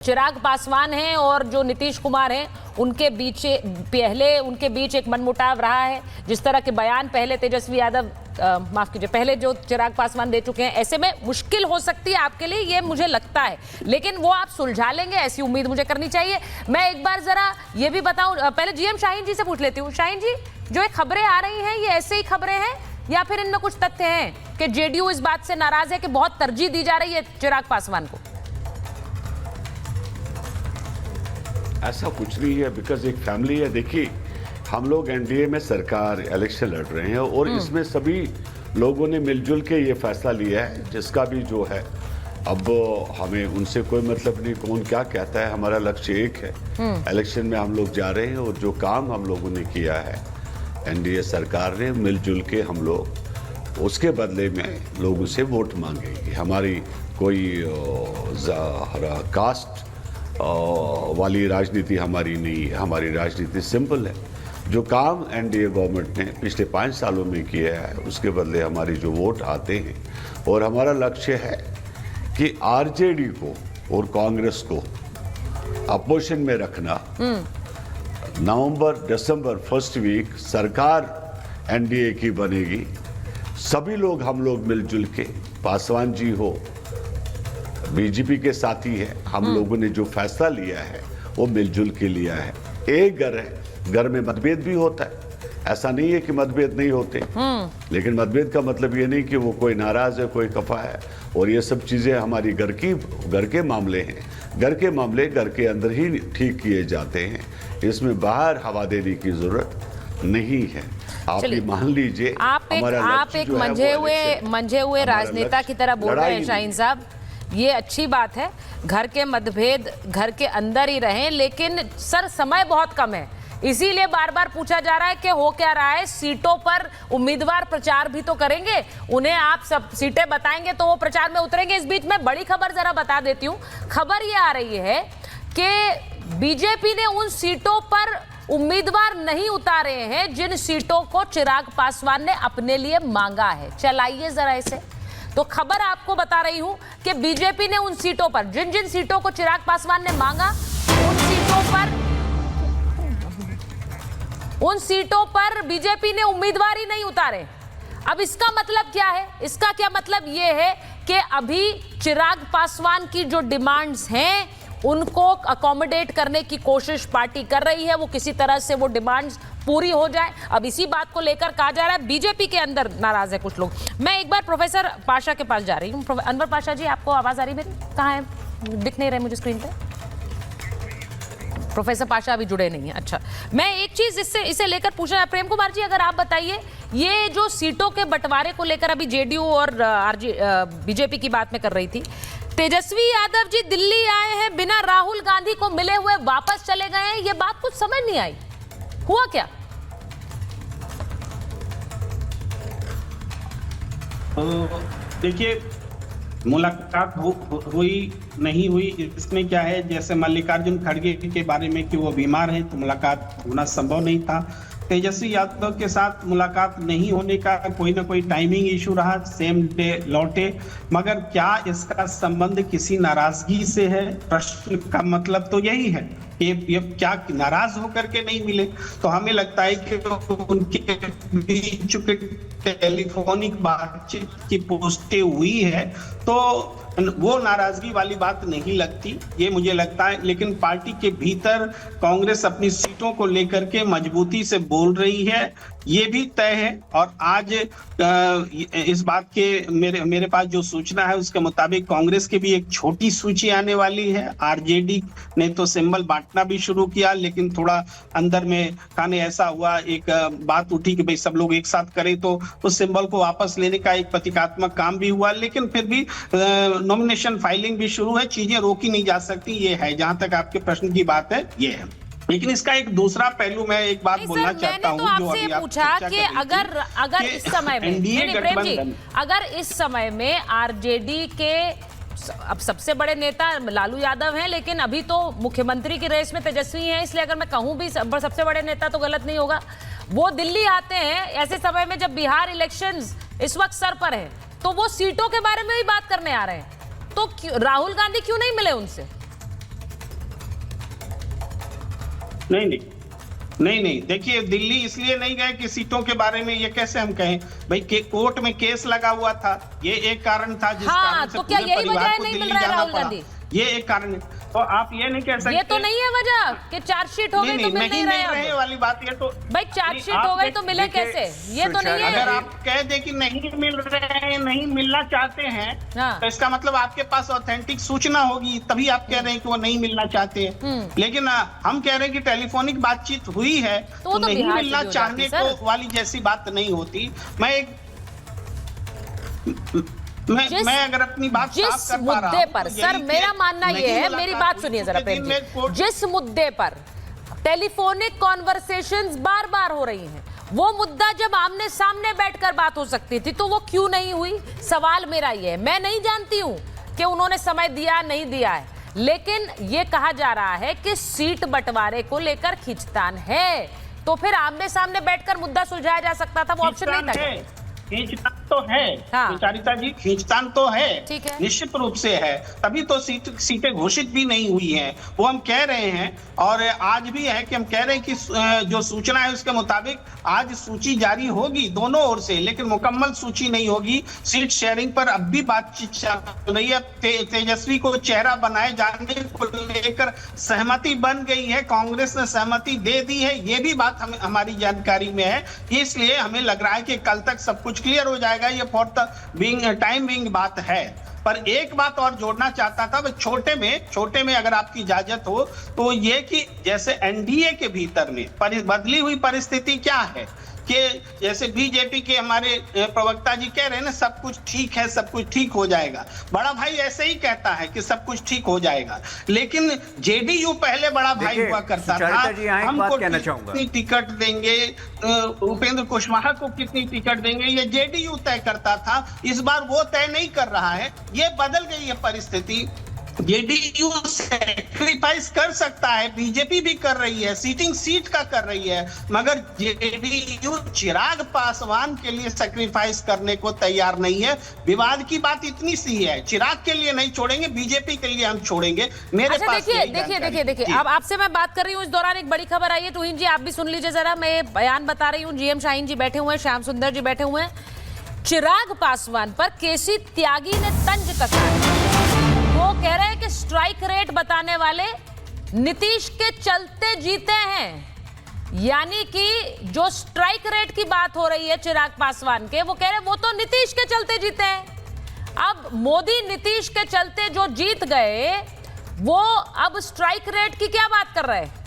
चिराग पासवान हैं और जो नीतीश कुमार हैं उनके बीच एक मनमुटाव रहा है। जिस तरह के बयान पहले तेजस्वी यादव माफ कीजिए पहले जो चिराग पासवान दे चुके हैं, ऐसे में मुश्किल हो सकती है आपके लिए, ये मुझे लगता है, लेकिन वो आप सुलझा लेंगे ऐसी उम्मीद मुझे करनी चाहिए। मैं एक बार जरा ये भी बताऊं, पहले जीएम शाहीन जी से पूछ लेती हूँ। शाहीन जी, जो ये खबरें आ रही हैं ये ऐसे ही खबरें हैं या फिर इनमें कुछ तथ्य हैं कि जेडीयू इस बात से नाराज है कि बहुत तरजीह दी जा रही है चिराग पासवान को? ऐसा कुछ नहीं है, बिकॉज एक फैमिली है। देखिए, हम लोग एनडीए में सरकार इलेक्शन लड़ रहे हैं और इसमें सभी लोगों ने मिलजुल के ये फैसला लिया है, जिसका भी जो है अब हमें उनसे कोई मतलब नहीं कौन क्या कहता है। हमारा लक्ष्य एक है, इलेक्शन में हम लोग जा रहे हैं और जो काम हम लोगों ने किया है एनडीए सरकार ने मिलजुल के, हम लोग उसके बदले में लोगों से वोट मांगेंगे। हमारी कोई कास्ट वाली राजनीति हमारी नहीं है। हमारी राजनीति सिंपल है। जो काम एनडीए गवर्नमेंट ने पिछले 5 सालों में किया है उसके बदले हमारी जो वोट आते हैं, और हमारा लक्ष्य है कि आरजेडी को और कांग्रेस को अपोजिशन में रखना। नवंबर दिसंबर फर्स्ट वीक सरकार एनडीए की बनेगी। सभी लोग हम लोग मिलजुल के, पासवान जी हो बीजेपी के साथी है, हम लोगों ने जो फैसला लिया है वो मिलजुल के लिया है। एक घर है, घर में मतभेद भी होता है, ऐसा नहीं है कि मतभेद नहीं होते, लेकिन मतभेद का मतलब ये नहीं कि वो कोई नाराज है, कोई खफा है। और ये सब चीजें हमारी घर के मामले हैं। घर के मामले घर के अंदर ही ठीक किए जाते हैं, इसमें बाहर हवा देने की जरूरत नहीं है। आप ये मान लीजिए, आप एक मंझे हुए राजनेता की तरह बोल रहे हैं शाहीन साहब। ये अच्छी बात है, घर के मतभेद घर के अंदर ही रहें, लेकिन सर समय बहुत कम है, इसीलिए बार बार पूछा जा रहा है कि हो क्या रहा है। सीटों पर उम्मीदवार प्रचार भी तो करेंगे, उन्हें आप सब सीटें बताएंगे तो वो प्रचार में उतरेंगे। इस बीच में बड़ी खबर जरा बता देती हूँ। खबर ये आ रही है कि बीजेपी ने उन सीटों पर उम्मीदवार नहीं उतारे हैं जिन सीटों को चिराग पासवान ने अपने लिए मांगा है। चलाइए जरा इसे। तो खबर आपको बता रही हूं कि बीजेपी ने उन सीटों पर, जिन सीटों को चिराग पासवान ने मांगा, उन सीटों पर बीजेपी ने उम्मीदवार ही नहीं उतारे। अब इसका मतलब क्या है? इसका क्या मतलब यह है कि अभी चिराग पासवान की जो डिमांड्स हैं उनको अकोमोडेट करने की कोशिश पार्टी कर रही है, वो किसी तरह से वो डिमांड्स पूरी हो जाए। अब इसी बात को लेकर कहा जा रहा है बीजेपी के अंदर नाराज है कुछ लोग। मैं एक बार प्रोफेसर पाशा के पास जा रही हूँ। अनवर पाशा जी, आपको आवाज आ रही मेरी? कहाँ है? दिख नहीं रहे मुझे स्क्रीन पे। प्रोफेसर पाशा अभी जुड़े नहीं है। अच्छा, मैं एक चीज इसे लेकर पूछना है। प्रेम कुमार जी, अगर आप बताइए, ये जो सीटों के बंटवारे को लेकर अभी जेडीयू और बीजेपी की बात में कर रही थी, तेजस्वी यादव जी दिल्ली आए हैं, बिना राहुल गांधी को मिले हुए वापस चले गए हैं, ये बात कुछ समझ नहीं आई। हुआ क्या? देखिए, मुलाकात हुई नहीं हुई इसमें क्या है। जैसे मल्लिकार्जुन खड़गे के बारे में कि वो बीमार हैं तो मुलाकात होना संभव नहीं था। तेजस्वी यादव के साथ मुलाकात नहीं होने का कोई ना कोई टाइमिंग इशू रहा, सेम डे लौटे। मगर क्या इसका संबंध किसी नाराजगी से है? प्रश्न का मतलब तो यही है कि ये क्या नाराज होकर के नहीं मिले? तो हमें लगता है कि उनके बीच टेलीफोनिक बातचीत की पुष्टि हुई है, तो वो नाराजगी वाली बात नहीं लगती, ये मुझे लगता है। लेकिन पार्टी के भीतर कांग्रेस अपनी सीटों को लेकर के मजबूती से बोल रही है, ये भी तय है। और आज इस बात के मेरे पास जो सूचना है उसके मुताबिक कांग्रेस की भी एक छोटी सूची आने वाली है। आरजेडी ने तो सिंबल बांटना भी शुरू किया, लेकिन थोड़ा अंदर में खाने ऐसा हुआ, एक बात उठी कि भाई सब लोग एक साथ करें, तो उस सिंबल को वापस लेने का एक प्रतीकात्मक काम भी हुआ। लेकिन फिर भी नॉमिनेशन फाइलिंग भी शुरू है, चीजें रोकी नहीं जा सकती, ये है। जहां तक आपके प्रश्न की बात है, ये है। लेकिन इसका एक दूसरा पहलू मैं एक बात बोलना चाहता हूं, जो अभी आप पूछा कि अगर इस समय में प्रेम जी, अगर इस समय में आरजेडी के अब सबसे बड़े नेता लालू यादव हैं, लेकिन अभी तो मुख्यमंत्री की रेस में तेजस्वी हैं, इसलिए अगर मैं कहूं भी सबसे बड़े नेता तो गलत नहीं होगा। वो दिल्ली आते हैं ऐसे समय में जब बिहार इलेक्शंस इस वक्त सर पर है, तो वो सीटों के बारे में भी बात करने आ रहे हैं। तो राहुल गांधी क्यों नहीं मिले उनसे? नहीं, देखिए दिल्ली इसलिए नहीं गए कि सीटों के बारे में ये कैसे हम कहें भाई के कोर्ट में केस लगा हुआ था, ये एक कारण था जिस हाँ, कारण से तो क्या पूरे यही परिवार वजह को नहीं मिल दिल्ली रहा है जाना राहुल पड़ा। गांधी? ये एक कारण है, तो आप ये नहीं कह सकते। ये तो नहीं है वजह कि चार्जशीट हो गई तो मिल नहीं रहे रहे वाली बात ये तो भाई, चार्जशीट हो गई तो मिले कैसे? ये तो नहीं है। अगर आप कह दे कि नहीं मिल रहे हैं, नहीं मिलना चाहते हैं, हाँ। तो इसका मतलब आपके पास ऑथेंटिक सूचना होगी, तभी आप कह रहे हैं कि वो नहीं मिलना चाहते हैं। लेकिन हम कह रहे हैं कि टेलीफोनिक बातचीत हुई है तो नहीं बिहार से मिलना भी हो चाहने जाती, को वाली जैसी बात नहीं होती। मैं अगर अपनी बात जिस साफ कर पा रहा मुद्दे हूं, पर तो सर यही मेरा कि मानना नहीं यह है, मुलाकात मेरी बात हुई, सुनिए जरा क्योंकि प्रेम दिन में जी, कोर्ट- जिस मुद्दे पर टेलीफोनिक कॉन्वर्सेशंस बार बार हो रही हैं, वो मुद्दा जब आमने सामने बैठकर बात हो सकती थी तो वो क्यों नहीं हुई? सवाल मेरा ये है। मैं नहीं जानती हूं कि उन्होंने समय दिया नहीं दिया है, लेकिन ये कहा जा रहा है कि सीट बंटवारे को लेकर खींचतान है, तो फिर आमने सामने बैठकर मुद्दा सुलझाया जा सकता था, वो ऑप्शन नहीं था। खींचतान तो है हाँ। विचारिता जी, खींचतान तो है, ठीक है। निश्चित रूप से है, तभी तो सीटें घोषित भी नहीं हुई हैं। वो हम कह रहे हैं, और आज भी है कि हम कह रहे हैं कि जो सूचना है उसके मुताबिक आज सूची जारी होगी दोनों ओर से, लेकिन मुकम्मल सूची नहीं होगी। सीट शेयरिंग पर अब भी बातचीत चल रही है। तेजस्वी को चेहरा बनाए जाने को लेकर सहमति बन गई है, कांग्रेस ने सहमति दे दी है, ये भी बात हमारी जानकारी में है। इसलिए हमें लग रहा है कि कल तक सब कुछ क्लियर हो जाएगा। ये फॉर द टाइम बिंग बात है। पर एक बात और जोड़ना चाहता था, छोटे में अगर आपकी इजाजत हो, तो ये कि जैसे एनडीए के भीतर में बदली हुई परिस्थिति क्या है कि जैसे बीजेपी के हमारे प्रवक्ता जी कह रहे हैं ना, सब कुछ ठीक है, सब कुछ ठीक हो जाएगा। बड़ा भाई ऐसे ही कहता है कि सब कुछ ठीक हो जाएगा, लेकिन जेडीयू पहले बड़ा भाई हुआ करता था। हमको कितनी टिकट देंगे, उपेंद्र कुशवाहा को कितनी टिकट देंगे, ये जेडीयू तय करता था। इस बार वो तय नहीं कर रहा है, ये बदल गई है परिस्थिति। जेडीयू सैक्रिफाइस कर सकता है, बीजेपी भी कर रही है, सीट का कर रही है, मगर जेडीयू चिराग पासवान के लिए सैक्रिफाइस करने को तैयार नहीं है। विवाद की बात इतनी सी है, चिराग के लिए नहीं छोड़ेंगे, बीजेपी के लिए हम छोड़ेंगे। मेरे पास देखिए अब आपसे मैं बात कर रही हूँ, इस दौरान एक बड़ी खबर आई है। तुहिन जी आप भी सुन लीजिए जरा, मैं बयान बता रही हूँ। जीएम शाहीन जी बैठे हुए हैं, श्याम सुंदर जी बैठे हुए हैं। चिराग पासवान पर केसी त्यागी ने तंज कसा है। वो कह रहे हैं कि स्ट्राइक रेट बताने वाले नीतीश के चलते जीते हैं, यानी कि जो स्ट्राइक रेट की बात हो रही है चिराग पासवान के, वो कह रहे हैं वो तो नीतीश के चलते जीते हैं। अब मोदी नीतीश के चलते जो जीत गए, वो अब स्ट्राइक रेट की क्या बात कर रहे हैं?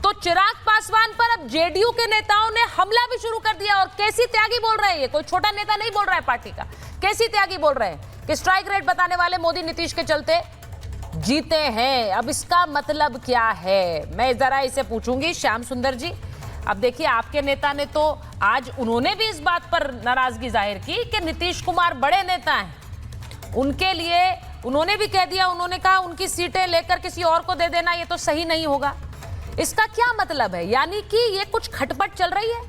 तो चिराग पासवान पर अब जेडीयू के नेताओं ने हमला भी शुरू कर दिया। और केसी त्यागी बोल रहे हैं, ये कोई छोटा नेता नहीं बोल रहा है पार्टी का, केसी त्यागी बोल रहे हैं कि स्ट्राइक रेट बताने वाले मोदी नीतीश के चलते जीते हैं। अब इसका मतलब क्या है, मैं जरा इसे पूछूंगी श्याम सुंदर जी। अब देखिए आपके नेता ने तो आज उन्होंने भी इस बात पर नाराजगी जाहिर की कि नीतीश कुमार बड़े नेता हैं, उनके लिए उन्होंने भी कह दिया, उन्होंने कहा उनकी सीटें लेकर किसी और को दे देना ये तो सही नहीं होगा। इसका क्या मतलब है? यानी कि ये कुछ खटपट चल रही है।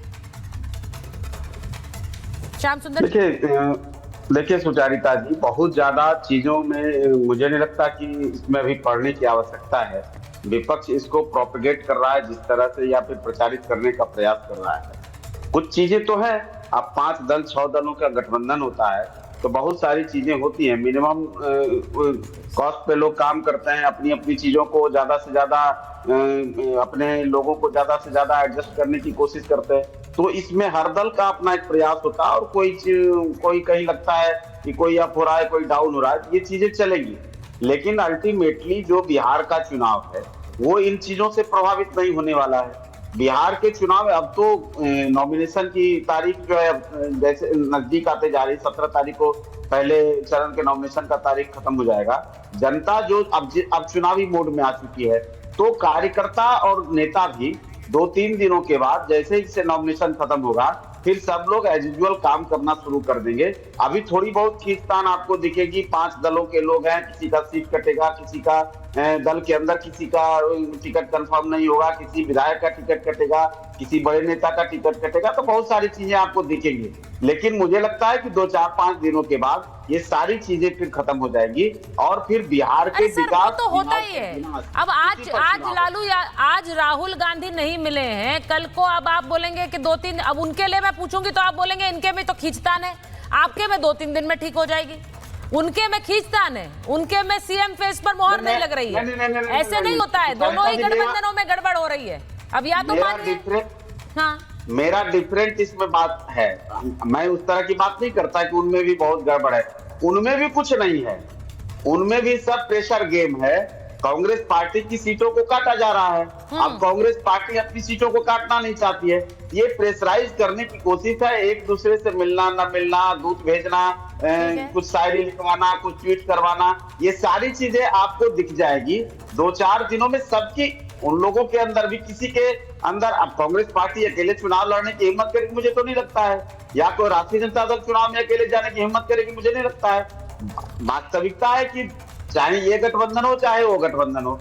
श्याम सुंदर देखिए सुचारिता जी, बहुत ज्यादा चीजों में मुझे नहीं लगता कि इसमें अभी पढ़ने की आवश्यकता है। विपक्ष इसको प्रोपेगेट कर रहा है जिस तरह से, या फिर प्रचारित करने का प्रयास कर रहा है। कुछ चीजें तो है, अब 5 दल 6 दलों का गठबंधन होता है तो बहुत सारी चीजें होती हैं। मिनिमम कॉस्ट पे लोग काम करते हैं, अपनी अपनी चीजों को ज्यादा से ज्यादा, अपने लोगों को ज्यादा से ज्यादा एडजस्ट करने की कोशिश करते हैं। तो इसमें हर दल का अपना एक प्रयास होता है, और कोई कहीं लगता है कि कोई अप हो रहा है, कोई डाउन हो रहा है, ये चीजें चलेंगी। लेकिन अल्टीमेटली जो बिहार का चुनाव है वो इन चीजों से प्रभावित नहीं होने वाला है। बिहार के चुनाव अब तो नॉमिनेशन की तारीख जो है जैसे नजदीक आते जा रही, 17 तारीख को पहले चरण के नॉमिनेशन का तारीख खत्म हो जाएगा। जनता जो अब चुनावी मोड में आ चुकी है, तो कार्यकर्ता और नेता भी 2-3 दिनों के बाद जैसे ही से नॉमिनेशन खत्म होगा, फिर सब लोग एज यूजुअल काम करना शुरू कर देंगे। अभी थोड़ी बहुत खींचतान आपको दिखेगी, 5 दलों के लोग हैं, किसी का सीट कटेगा, किसी का दल के अंदर किसी का टिकट कंफर्म नहीं होगा, किसी विधायक का टिकट कटेगा, किसी बड़े नेता का टिकट कटेगा, तो बहुत सारी चीजें आपको दिखेंगी। लेकिन मुझे लगता है कि 2-4-5 दिनों के बाद ये सारी चीजें फिर खत्म हो जाएगी और फिर बिहार के विकास तो होता ही है। अब आज राहुल गांधी नहीं मिले हैं, कल को अब आप बोलेंगे कि 2-3, अब उनके लिए मैं पूछूंगी तो आप बोलेंगे इनके में तो खींचतान है, आपके में 2-3 दिन में ठीक हो जाएगी, उनके में खींचतान है, उनके में सीएम फेस पर मोहर नहीं लग रही है। ऐसे नहीं होता है, दोनों ही गठबंधनों में गड़बड़ हो रही है। अब या तो हाँ, मेरा डिफरेंट इसमें बात है, मैं उस तरह की बात नहीं करता कि उनमें भी बहुत गड़बड़ है, उनमें भी कुछ नहीं है, उनमें भी सब प्रेशर गेम है। कांग्रेस पार्टी की सीटों को काटा जा रहा है, अब कांग्रेस पार्टी अपनी सीटों को काटना नहीं चाहती है, ये प्रेशराइज करने की कोशिश है, एक दूसरे से मिलना न मिलना, दूध भेजना, कुछ शायरी लिखवाना, कुछ ट्वीट करवाना, ये सारी चीजें आपको दिख जाएगी 2-4 दिनों में। सबकी उन लोगों के अंदर भी, किसी के अंदर, अब कांग्रेस पार्टी अकेले चुनाव लड़ने की हिम्मत करेगी मुझे तो नहीं लगता है, या कोई राष्ट्रीय जनता दल चुनाव में अकेले जाने की हिम्मत करेगी मुझे नहीं लगता है। वास्तविकता है कि चाहे ये गठबंधन हो चाहे वो गठबंधन हो,